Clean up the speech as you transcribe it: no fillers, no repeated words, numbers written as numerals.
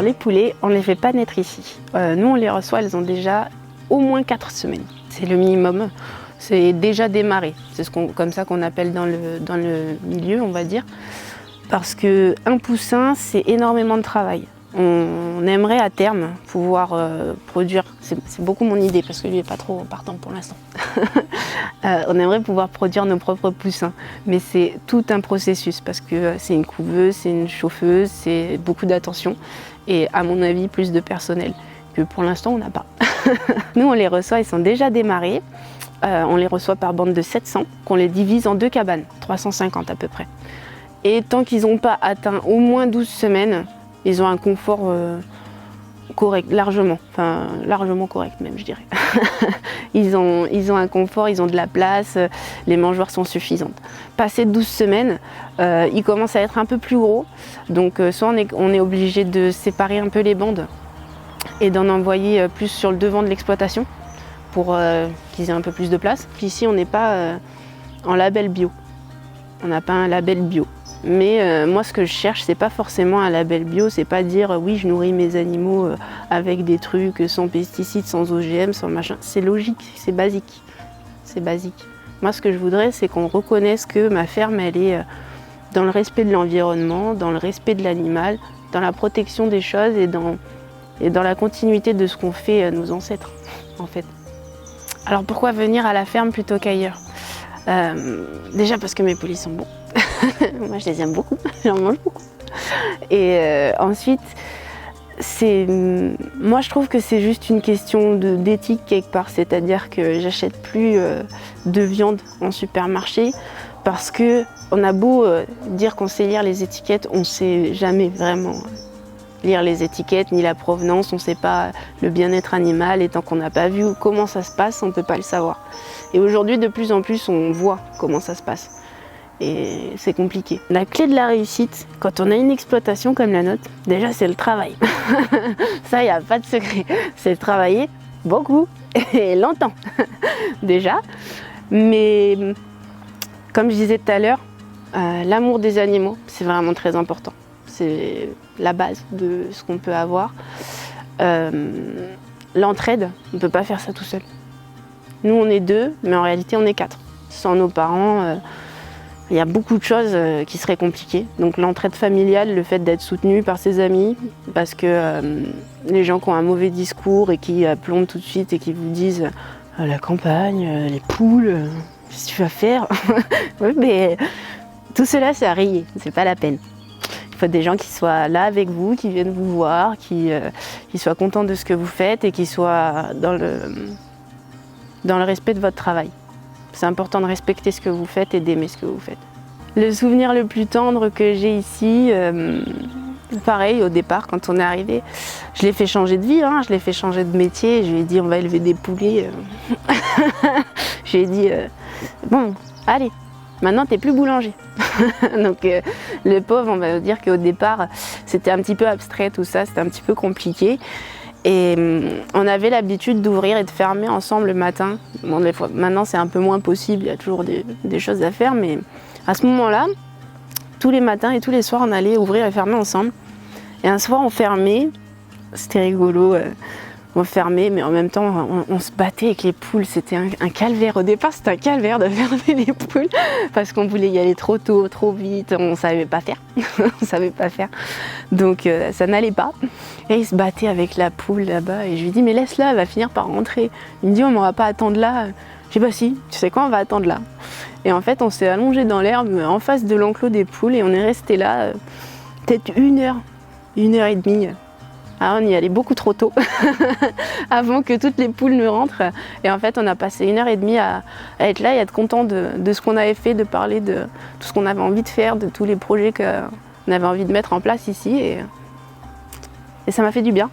les poulets, on ne les fait pas naître ici. Nous, on les reçoit, elles ont déjà au moins 4 semaines. C'est le minimum. C'est déjà démarré. C'est comme ça qu'on appelle dans le milieu, on va dire. Parce qu'un poussin, c'est énormément de travail. On aimerait à terme pouvoir produire, c'est beaucoup mon idée parce que lui n'est pas trop partant pour l'instant. On aimerait pouvoir produire nos propres poussins, mais c'est tout un processus parce que c'est une couveuse, c'est une chauffeuse, c'est beaucoup d'attention et à mon avis plus de personnel que pour l'instant on n'a pas. Nous on les reçoit, ils sont déjà démarrés, on les reçoit par bande de 700, qu'on les divise en 2 cabanes, 350 à peu près. Et tant qu'ils n'ont pas atteint au moins 12 semaines, ils ont un confort correct, largement correct même, je dirais. ils ont un confort, ils ont de la place, les mangeoires sont suffisantes. Passé 12 semaines, ils commencent à être un peu plus gros, donc soit on est obligé de séparer un peu les bandes et d'en envoyer plus sur le devant de l'exploitation pour qu'ils aient un peu plus de place. Puis ici, on n'est pas en label bio, on n'a pas un label bio. Mais moi, ce que je cherche, c'est pas forcément un label bio, c'est pas dire oui, je nourris mes animaux avec des trucs sans pesticides, sans OGM, sans machin. C'est logique, c'est basique. C'est basique. Moi, ce que je voudrais, c'est qu'on reconnaisse que ma ferme, elle est dans le respect de l'environnement, dans le respect de l'animal, dans la protection des choses et dans la continuité de ce qu'ont fait nos ancêtres, en fait. Alors pourquoi venir à la ferme plutôt qu'ailleurs ? Déjà parce que mes poulets sont bons. Moi je les aime beaucoup, j'en mange beaucoup. Et ensuite, moi je trouve que c'est juste une question d'éthique quelque part, c'est-à-dire que j'achète plus de viande en supermarché parce que on a beau dire qu'on sait lire les étiquettes, on ne sait jamais vraiment lire les étiquettes ni la provenance, on ne sait pas le bien-être animal et tant qu'on n'a pas vu comment ça se passe, on ne peut pas le savoir. Et aujourd'hui de plus en plus on voit comment ça se passe. Et c'est compliqué. La clé de la réussite, quand on a une exploitation comme la nôtre, déjà c'est le travail. Ça, il n'y a pas de secret. C'est travailler beaucoup et longtemps, déjà. Mais comme je disais tout à l'heure, l'amour des animaux, c'est vraiment très important. C'est la base de ce qu'on peut avoir. L'entraide, on ne peut pas faire ça tout seul. Nous, on est 2, mais en réalité, on est 4. Sans nos parents... il y a beaucoup de choses qui seraient compliquées. Donc l'entraide familiale, le fait d'être soutenu par ses amis, parce que les gens qui ont un mauvais discours et qui plombent tout de suite et qui vous disent la campagne, les poules, qu'est-ce que tu vas faire? Oui, mais tout cela c'est à rayer, c'est pas la peine. Il faut des gens qui soient là avec vous, qui viennent vous voir, qui soient contents de ce que vous faites et qui soient dans le respect de votre travail. C'est important de respecter ce que vous faites et d'aimer ce que vous faites. Le souvenir le plus tendre que j'ai ici, pareil au départ quand on est arrivé, je l'ai fait changer de vie, je l'ai fait changer de métier, je lui ai dit on va élever des poulets. Je lui ai dit bon allez, maintenant t'es plus boulanger. Donc le pauvre, on va dire qu'au départ c'était un petit peu abstrait tout ça, c'était un petit peu compliqué. Et on avait l'habitude d'ouvrir et de fermer ensemble le matin. Bon, des fois, maintenant, c'est un peu moins possible, il y a toujours des choses à faire, mais à ce moment-là, tous les matins et tous les soirs, on allait ouvrir et fermer ensemble. Et un soir, on fermait, c'était rigolo, on fermait, mais en même temps, on se battait avec les poules. C'était un calvaire. Au départ, c'était un calvaire de fermer les poules, parce qu'on voulait y aller trop tôt, trop vite, on ne savait pas faire. On savait pas faire. Donc, ça n'allait pas. Et il se battait avec la poule là-bas et je lui dis mais laisse-la, elle va finir par rentrer. Il me dit on ne va pas attendre là. Je dis bah si, tu sais quoi, on va attendre là. Et en fait on s'est allongé dans l'herbe en face de l'enclos des poules et on est resté là peut-être 1 heure, 1h30. Ah, on y allait beaucoup trop tôt avant que toutes les poules ne rentrent. Et en fait on a passé 1h30 à être là et à être content de ce qu'on avait fait, de parler de tout ce qu'on avait envie de faire, de tous les projets qu'on avait envie de mettre en place ici. Et ça m'a fait du bien.